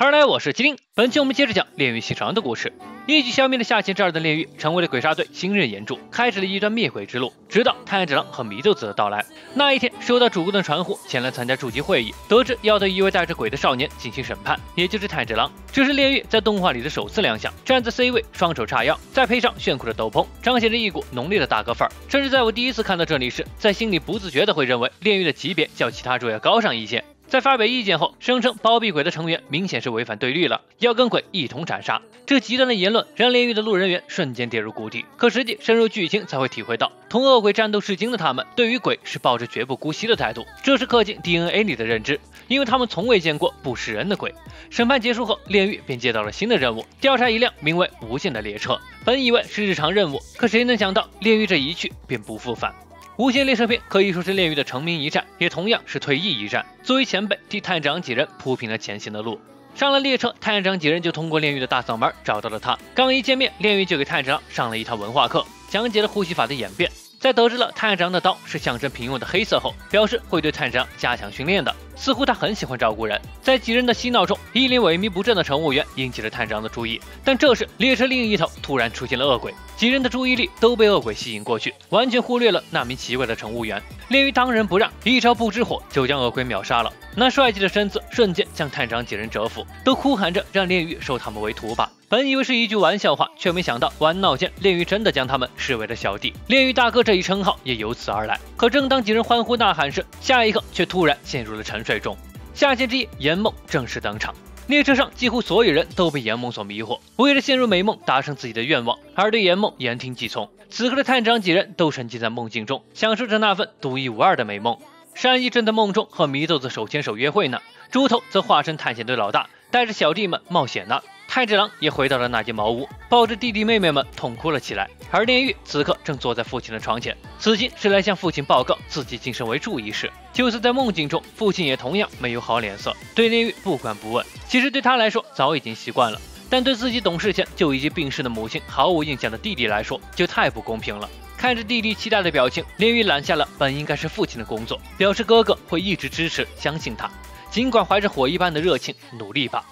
哈喽，大家好，我是麒麟。本期我们接着讲炼狱信长的故事。一举消灭了下弦之二的炼狱，成为了鬼杀队新任岩柱，开始了一段灭鬼之路。直到太子郎和祢豆子的到来，那一天收到主公的传呼，前来参加筑基会议，得知要对一位带着鬼的少年进行审判，也就是太子郎。这是炼狱在动画里的首次亮相，站在 C 位，双手叉腰，再配上炫酷的斗篷，彰显着一股浓烈的大哥范儿。甚至在我第一次看到这里时，在心里不自觉的会认为炼狱的级别较其他主要高上一些。在发表意见后，声称包庇鬼的成员明显是违反对律了，要跟鬼一同斩杀。这极端的言论让炼狱的路人缘瞬间跌入谷底。可实际深入剧情才会体会到，同恶鬼战斗至今的他们，对于鬼是抱着绝不姑息的态度，这是刻进 DNA 里的认知，因为他们从未见过不食人的鬼。审判结束后，炼狱便接到了新的任务，调查一辆名为无限的列车。本以为是日常任务，可谁能想到炼狱这一去便不复返。无限列车篇可以说是炼狱的成名一战，也同样是退役一战。作为前辈，替太长几人铺平了前行的路。上了列车，太长几人就通过炼狱的大嗓门找到了他。刚一见面，炼狱就给太长上了一堂文化课，讲解了呼吸法的演变。在得知了太长的刀是象征平庸的黑色后，表示会对太长加强训练的。似乎他很喜欢照顾人。在几人的嬉闹中，一脸萎靡不振的乘务员引起了太长的注意。但这时列车另一头突然出现了恶鬼，几人的注意力都被恶鬼吸引过去，完全忽略了那名奇怪的乘务员。炼狱当仁不让，一招不知火就将恶鬼秒杀了。那帅气的身子瞬间将太长几人折服，都哭喊着让炼狱收他们为徒吧。本以为是一句玩笑话，却没想到玩闹间，炼狱真的将他们视为了小弟。炼狱大哥这一称号也由此而来。可正当几人欢呼呐喊时，下一刻却突然陷入了沉睡中。下弦之夜，圆梦正式登场。列车上几乎所有人都被圆梦所迷惑，为了陷入美梦，达成自己的愿望，而对圆梦言听计从。此刻的太长几人都沉浸在梦境中，享受着那份独一无二的美梦。山一正在梦中和祢豆子手牵手约会呢，猪头则化身探险队老大，带着小弟们冒险呢。太子郎也回到了那间茅屋，抱着弟弟妹妹们痛哭了起来。而炼狱此刻正坐在父亲的床前，此经是来向父亲报告自己晋升为柱一事。就算在梦境中，父亲也同样没有好脸色，对炼狱不管不问。其实对他来说早已经习惯了，但对自己懂事前就已经病逝的母亲毫无印象的弟弟来说，就太不公平了。看着弟弟期待的表情，炼狱揽下了本应该是父亲的工作，表示哥哥会一直支持相信他，尽管怀着火一般的热情，努力吧。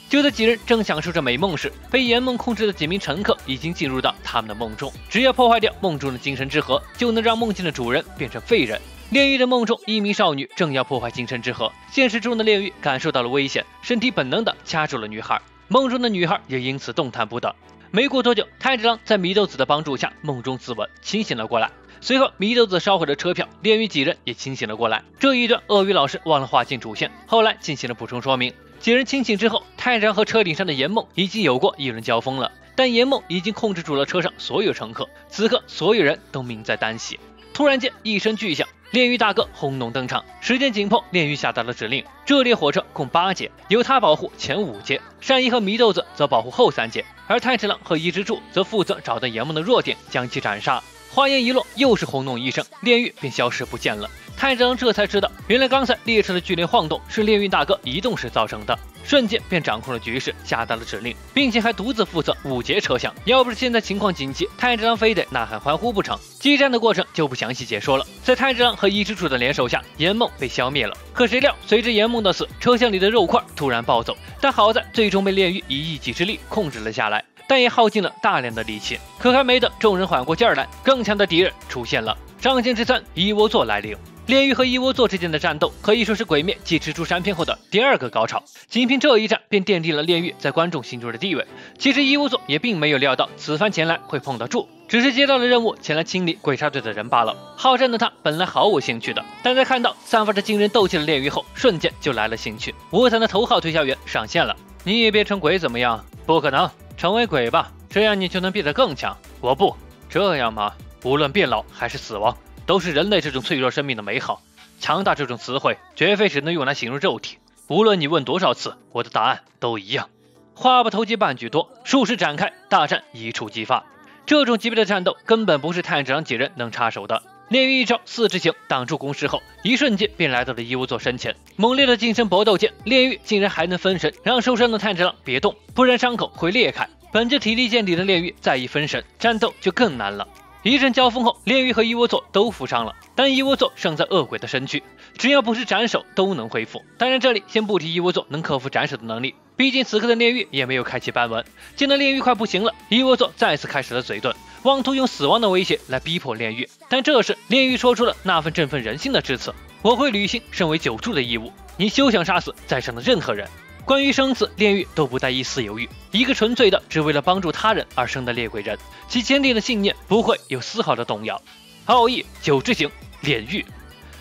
就在几人正享受着美梦时，被魇梦控制的几名乘客已经进入到他们的梦中。只要破坏掉梦中的精神之河，就能让梦境的主人变成废人。炼狱的梦中，一名少女正要破坏精神之河，现实中的炼狱感受到了危险，身体本能的掐住了女孩。梦中的女孩也因此动弹不得。没过多久，太子郎在祢豆子的帮助下梦中自刎，清醒了过来。随后祢豆子烧毁了车票，炼狱几人也清醒了过来。这一段鳄鱼老师忘了划进主线，后来进行了补充说明。几人清醒之后，太长和车顶上的魇梦已经有过一轮交锋了，但魇梦已经控制住了车上所有乘客。此刻所有人都命在旦夕。突然间一声巨响，炼狱大哥轰动登场。时间紧迫，炼狱下达了指令，这列火车共8节，由他保护前5节，善一和祢豆子则保护后3节，而太子郎和伊之助则负责找到魇梦的弱点，将其斩杀。话音一落，又是轰动一声，炼狱便消失不见了。太子郎这才知道，原来刚才列车的剧烈晃动是炼狱大哥移动时造成的，瞬间便掌控了局势，下达了指令，并且还独自负责5节车厢。要不是现在情况紧急，太子郎非得呐喊欢呼不成。激战的过程就不详细解说了。在太子郎和伊之助的联手下，魇梦被消灭了。可谁料，随着魇梦的死，车厢里的肉块突然暴走，但好在最终被炼狱以一己之力控制了下来，但也耗尽了大量的力气。可还没等众人缓过劲儿来，更强的敌人出现了。上弦之3猗窝座来临。炼狱和猗窝座之间的战斗可以说是鬼灭继蜘蛛山篇后的第2个高潮，仅凭这一战便奠定了炼狱在观众心中的地位。其实猗窝座也并没有料到此番前来会碰到柱，只是接到了任务前来清理鬼杀队的人罢了。好战的他本来毫无兴趣的，但在看到散发着惊人斗气的炼狱后，瞬间就来了兴趣。无惨的头号推销员上线了。你也变成鬼怎么样？不可能，成为鬼吧，这样你就能变得更强。我不这样吗？无论变老还是死亡，都是人类这种脆弱生命的美好。强大这种词汇绝非只能用来形容肉体，无论你问多少次，我的答案都一样。话不投机半句多，数十展开，大战一触即发。这种级别的战斗根本不是太子郎几人能插手的。炼狱一招4之行挡住攻势后，一瞬间便来到了猗窝座身前。猛烈的近身搏斗间，炼狱竟然还能分神，让受伤的太子郎别动，不然伤口会裂开。本就体力见底的炼狱再一分神，战斗就更难了。一阵交锋后，炼狱和猗窝座都负伤了，但猗窝座胜在恶鬼的身躯，只要不是斩首都能恢复。当然这里先不提猗窝座能克服斩首的能力，毕竟此刻的炼狱也没有开启斑纹。见到炼狱快不行了，猗窝座再次开始了嘴遁，妄图用死亡的威胁来逼迫炼狱。但这时炼狱说出了那份振奋人心的致辞：我会履行身为九柱的义务，你休想杀死在场的任何人。关于生死，炼狱都不带一丝犹豫。一个纯粹的只为了帮助他人而生的猎鬼人，其坚定的信念不会有丝毫的动摇。奥义九之行，炼狱。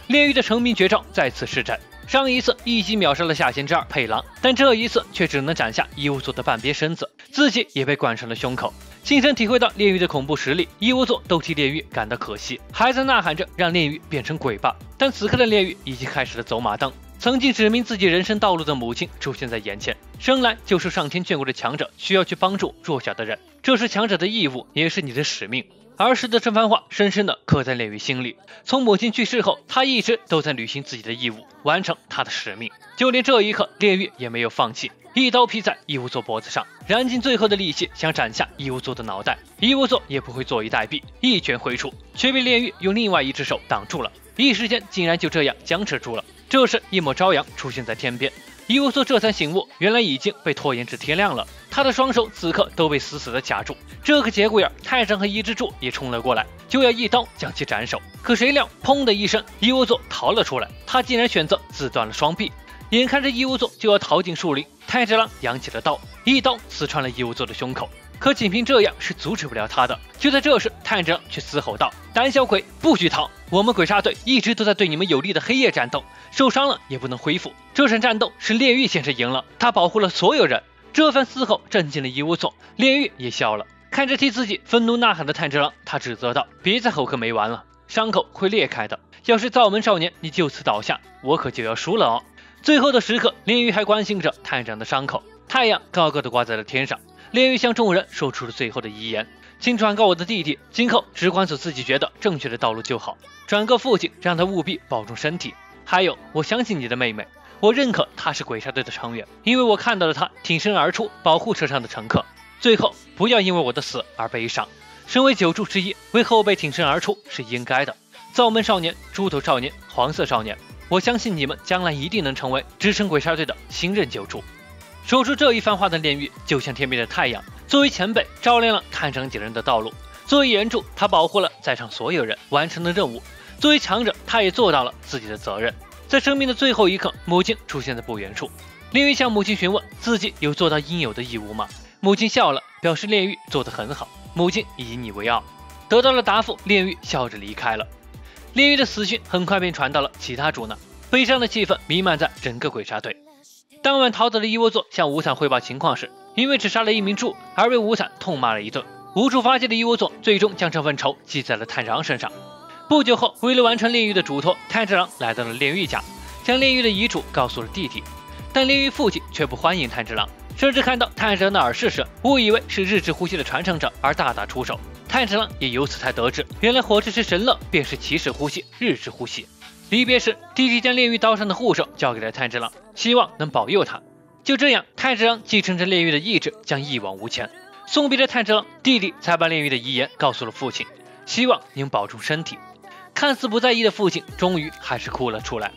炼狱的成名绝招再次施展。上一次一击秒杀了下弦之二佩郎，但这一次却只能斩下猗窝座的半边身子，自己也被灌伤了胸口。亲身体会到炼狱的恐怖实力，猗窝座都替炼狱感到可惜，还在呐喊着让炼狱变成鬼吧。但此刻的炼狱已经开始了走马灯，曾经指明自己人生道路的母亲出现在眼前，生来就是上天眷顾的强者，需要去帮助弱小的人，这是强者的义务，也是你的使命。儿时的这番话深深地刻在炼狱心里。从母亲去世后，他一直都在履行自己的义务，完成他的使命。就连这一刻，炼狱也没有放弃，一刀劈在猗窝座脖子上，燃尽最后的力气想斩下猗窝座的脑袋。猗窝座也不会坐以待毙，一拳挥出，却被炼狱用另外一只手挡住了，一时间竟然就这样僵持住了。这时一抹朝阳出现在天边，猗窝座这才醒悟，原来已经被拖延至天亮了。他的双手此刻都被死死地卡住。这个节骨眼，太上和伊之助也冲了过来，就要一刀将其斩首。可谁料，砰的一声，猗窝座逃了出来，他竟然选择自断了双臂。眼看着猗窝座就要逃进树林，太之郎扬起了刀，一刀刺穿了猗窝座的胸口。可仅凭这样是阻止不了他的。就在这时，太之郎却嘶吼道：“胆小鬼，不许逃！我们鬼杀队一直都在对你们有利的黑夜战斗，受伤了也不能恢复。这场战斗是炼狱先生赢了，他保护了所有人。”这番嘶吼震惊了猗窝座，炼狱也笑了，看着替自己愤怒呐喊的炭治郎，他指责道：“别再吼个没完了，伤口会裂开的。要是灶门少年你就此倒下，我可就要输了哦。”最后的时刻，炼狱还关心着炭治郎的伤口。太阳高高的挂在了天上，炼狱向众人说出了最后的遗言：“请转告我的弟弟，今后只管走自己觉得正确的道路就好。转告父亲，让他务必保重身体。还有，我相信你的妹妹。我认可他是鬼杀队的成员，因为我看到了他挺身而出，保护车上的乘客。最后，不要因为我的死而悲伤。身为九柱之一，为后辈挺身而出是应该的。灶门少年、猪头少年、黄色少年，我相信你们将来一定能成为支撑鬼杀队的新任九柱。”说出这一番话的炼狱，就像天边的太阳，作为前辈，照亮了炭治郎几人的道路；作为岩柱，他保护了在场所有人，完成了任务；作为强者，他也做到了自己的责任。在生命的最后一刻，母亲出现在不远处。炼狱向母亲询问自己有做到应有的义务吗？母亲笑了，表示炼狱做得很好，母亲以你为傲。得到了答复，炼狱笑着离开了。炼狱的死讯很快便传到了其他主呢，悲伤的气氛弥漫在整个鬼杀队。当晚逃走的猗窝座向无惨汇报情况时，因为只杀了一名柱而被无惨痛骂了一顿。无处发泄的猗窝座最终将这份仇记在了炭治郎身上。不久后，为了完成炼狱的嘱托，炭治郎来到了炼狱家，将炼狱的遗嘱告诉了弟弟。但炼狱父亲却不欢迎炭治郎，甚至看到炭治郎的耳饰时，误以为是日之呼吸的传承者而大打出手。炭治郎也由此才得知，原来火之石神乐便是起始呼吸、日之呼吸。离别时，弟弟将炼狱刀上的护手交给了炭治郎，希望能保佑他。就这样，炭治郎继承着炼狱的意志，将一往无前。送别了炭治郎，弟弟才把炼狱的遗言告诉了父亲，希望您保重身体。看似不在意的父亲，终于还是哭了出来。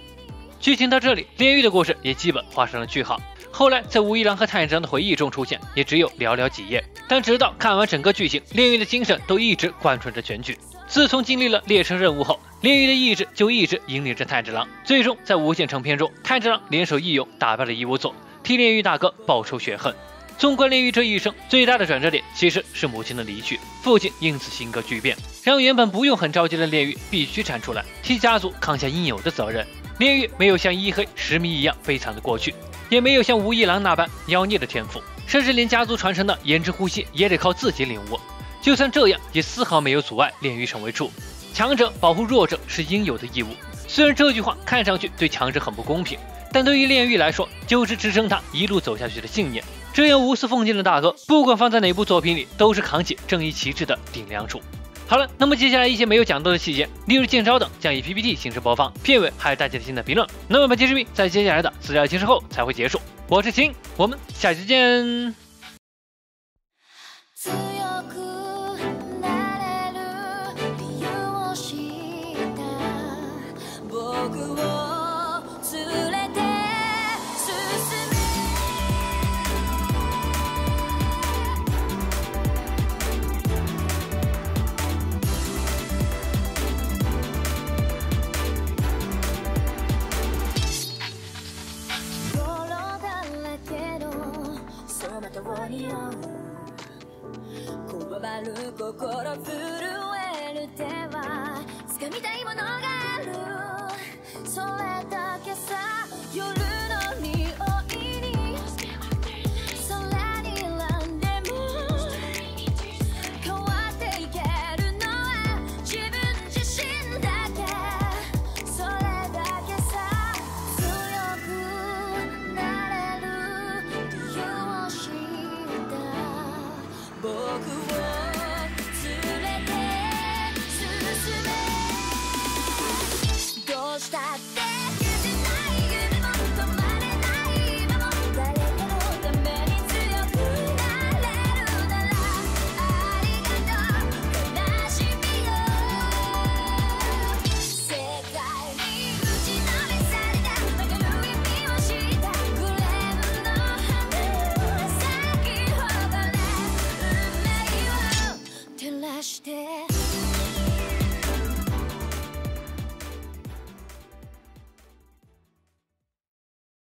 剧情到这里，炼狱的故事也基本画上了句号。后来在武一郎和炭治郎的回忆中出现，也只有寥寥几页。但直到看完整个剧情，炼狱的精神都一直贯穿着全剧。自从经历了猎城任务后，炼狱的意志就一直引领着炭治郎。最终在无限城篇中，炭治郎联手义勇打败了猗窝座，替炼狱大哥报仇雪恨。纵观炼狱这一生，最大的转折点其实是母亲的离去，父亲因此性格巨变，让原本不用很着急的炼狱必须站出来，替家族扛下应有的责任。炼狱没有像伊黑、石迷一样悲惨的过去，也没有像无一郎那般妖孽的天赋，甚至连家族传承的炎之呼吸也得靠自己领悟。就算这样，也丝毫没有阻碍炼狱成为柱。强者保护弱者是应有的义务。虽然这句话看上去对强者很不公平，但对于炼狱来说，就是支撑他一路走下去的信念。这样无私奉献的大哥，不管放在哪部作品里，都是扛起正义旗帜的顶梁柱。好了，那么接下来一些没有讲到的细节，例如剑招等将以 PPT 形式播放，片尾还有大家的新的评论。那么本期视频在接下来的资料解释后才会结束。我是秦，我们下期见。を匂うこわばる心震える手は掴みたいものがあるそれだけさ夜の匂いに空にランでも変わっていけるのは自分自身だけそれだけさ強くなれる理由を知った僕を連れて進めどうしたって許せない夢も止まれない今も誰かのために強くなれるならありがとう悲しみよ世界に打ちのめされた明るい意味を知ったグレーの花咲き誇れ運命を照らして